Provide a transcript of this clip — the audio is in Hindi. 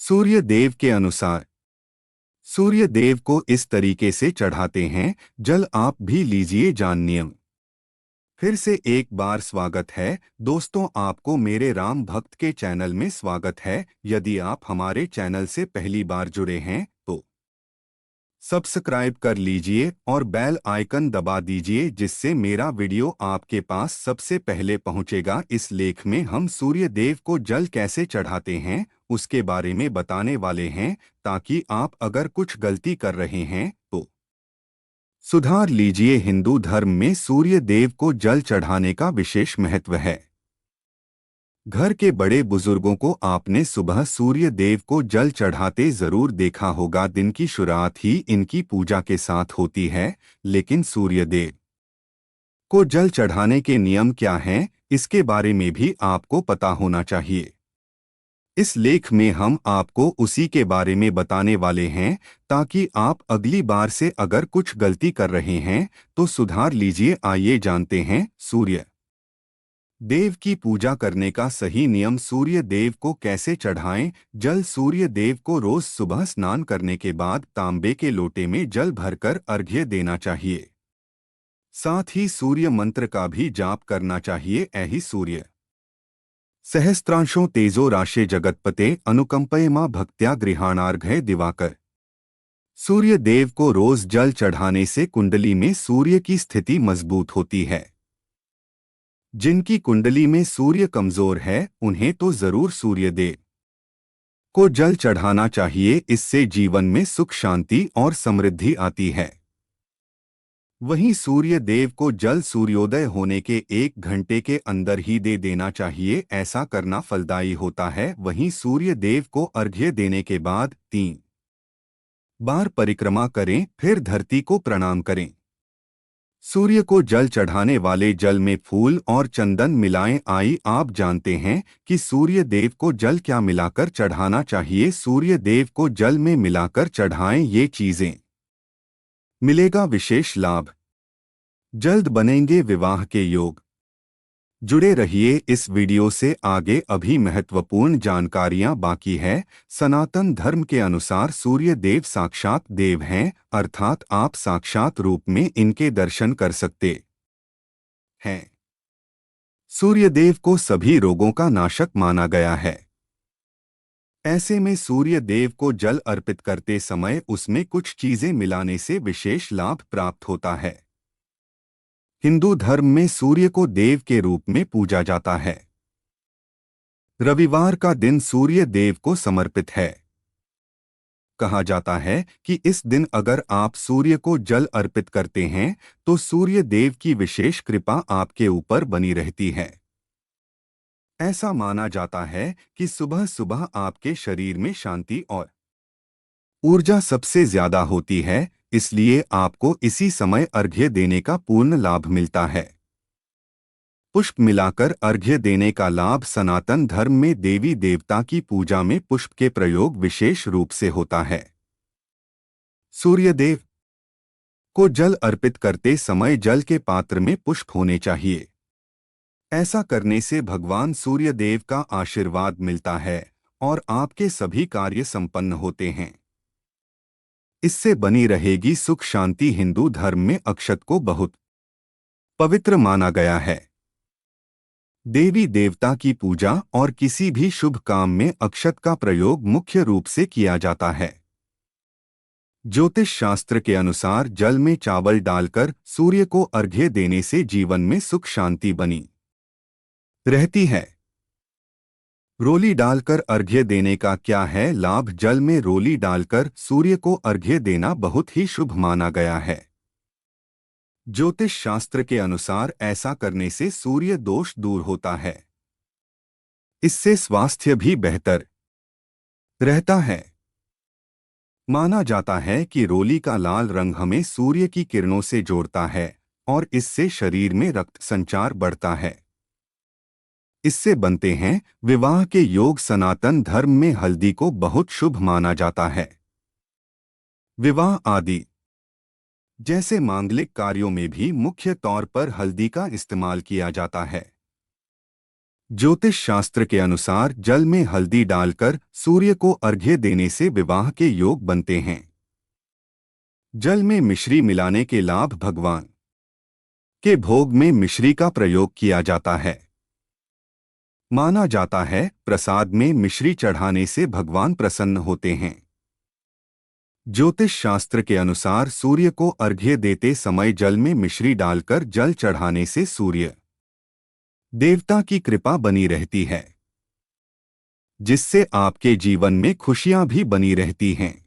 सूर्य देव के अनुसार सूर्य देव को इस तरीके से चढ़ाते हैं। जल आप भी लीजिए जान नियम। फिर से एक बार स्वागत है दोस्तों, आपको मेरे राम भक्त के चैनल में स्वागत है। यदि आप हमारे चैनल से पहली बार जुड़े हैं तो सब्सक्राइब कर लीजिए और बेल आइकन दबा दीजिए, जिससे मेरा वीडियो आपके पास सबसे पहले पहुंचेगा। इस लेख में हम सूर्य देव को जल कैसे चढ़ाते हैं उसके बारे में बताने वाले हैं, ताकि आप अगर कुछ गलती कर रहे हैं तो सुधार लीजिए। हिंदू धर्म में सूर्य देव को जल चढ़ाने का विशेष महत्व है। घर के बड़े बुजुर्गों को आपने सुबह सूर्य देव को जल चढ़ाते जरूर देखा होगा। दिन की शुरुआत ही इनकी पूजा के साथ होती है। लेकिन सूर्य देव को जल चढ़ाने के नियम क्या हैं, इसके बारे में भी आपको पता होना चाहिए। इस लेख में हम आपको उसी के बारे में बताने वाले हैं, ताकि आप अगली बार से अगर कुछ गलती कर रहे हैं तो सुधार लीजिए। आइए जानते हैं सूर्य देव की पूजा करने का सही नियम। सूर्य देव को कैसे चढ़ाएं जल। सूर्य देव को रोज सुबह स्नान करने के बाद तांबे के लोटे में जल भरकर अर्घ्य देना चाहिए। साथ ही सूर्य मंत्र का भी जाप करना चाहिए। ऐहि सूर्य सहस्त्रांशों तेजो राशे जगतपते अनुकंपये मां भक्त्या गृहाणार्घ्य दिवाकर। सूर्य देव को रोज जल चढ़ाने से कुंडली में सूर्य की स्थिति मजबूत होती है। जिनकी कुंडली में सूर्य कमजोर है उन्हें तो जरूर सूर्य देव को जल चढ़ाना चाहिए। इससे जीवन में सुख, शांति और समृद्धि आती है। वहीं सूर्य देव को जल सूर्योदय होने के 1 घंटे के अंदर ही दे देना चाहिए। ऐसा करना फलदायी होता है। वहीं सूर्य देव को अर्घ्य देने के बाद 3 बार परिक्रमा करें, फिर धरती को प्रणाम करें। सूर्य को जल चढ़ाने वाले जल में फूल और चंदन मिलाएं। आप जानते हैं कि सूर्य देव को जल क्या मिलाकर चढ़ाना चाहिए। सूर्य देव को जल में मिलाकर चढ़ाएं। ये चीजें मिलेगा विशेष लाभ। जल्द बनेंगे विवाह के योग। जुड़े रहिए इस वीडियो से आगे, अभी महत्वपूर्ण जानकारियां बाकी है। सनातन धर्म के अनुसार सूर्य देव साक्षात देव हैं, अर्थात आप साक्षात रूप में इनके दर्शन कर सकते हैं। सूर्य देव को सभी रोगों का नाशक माना गया है। ऐसे में सूर्य देव को जल अर्पित करते समय उसमें कुछ चीजें मिलाने से विशेष लाभ प्राप्त होता है। हिंदू धर्म में सूर्य को देव के रूप में पूजा जाता है। रविवार का दिन सूर्य देव को समर्पित है। कहा जाता है कि इस दिन अगर आप सूर्य को जल अर्पित करते हैं तो सूर्य देव की विशेष कृपा आपके ऊपर बनी रहती है। ऐसा माना जाता है कि सुबह सुबह आपके शरीर में शांति और ऊर्जा सबसे ज्यादा होती है, इसलिए आपको इसी समय अर्घ्य देने का पूर्ण लाभ मिलता है। पुष्प मिलाकर अर्घ्य देने का लाभ। सनातन धर्म में देवी देवता की पूजा में पुष्प के प्रयोग विशेष रूप से होता है। सूर्यदेव को जल अर्पित करते समय जल के पात्र में पुष्प होने चाहिए। ऐसा करने से भगवान सूर्यदेव का आशीर्वाद मिलता है और आपके सभी कार्य संपन्न होते हैं। इससे बनी रहेगी सुख, शांति। हिंदू धर्म में अक्षत को बहुत पवित्र माना गया है। देवी देवता की पूजा और किसी भी शुभ काम में अक्षत का प्रयोग मुख्य रूप से किया जाता है। ज्योतिष शास्त्र के अनुसार जल में चावल डालकर सूर्य को अर्घ्य देने से जीवन में सुख, शांति बनी रहती है। रोली डालकर अर्घ्य देने का क्या है लाभ। जल में रोली डालकर सूर्य को अर्घ्य देना बहुत ही शुभ माना गया है। ज्योतिष शास्त्र के अनुसार ऐसा करने से सूर्य दोष दूर होता है। इससे स्वास्थ्य भी बेहतर रहता है। माना जाता है कि रोली का लाल रंग हमें सूर्य की किरणों से जोड़ता है और इससे शरीर में रक्त संचार बढ़ता है। इससे बनते हैं विवाह के योग। सनातन धर्म में हल्दी को बहुत शुभ माना जाता है। विवाह आदि जैसे मांगलिक कार्यों में भी मुख्य तौर पर हल्दी का इस्तेमाल किया जाता है। ज्योतिष शास्त्र के अनुसार जल में हल्दी डालकर सूर्य को अर्घ्य देने से विवाह के योग बनते हैं। जल में मिश्री मिलाने के लाभ। भगवान के भोग में मिश्री का प्रयोग किया जाता है। माना जाता है प्रसाद में मिश्री चढ़ाने से भगवान प्रसन्न होते हैं। ज्योतिष शास्त्र के अनुसार सूर्य को अर्घ्य देते समय जल में मिश्री डालकर जल चढ़ाने से सूर्य देवता की कृपा बनी रहती है, जिससे आपके जीवन में खुशियां भी बनी रहती हैं।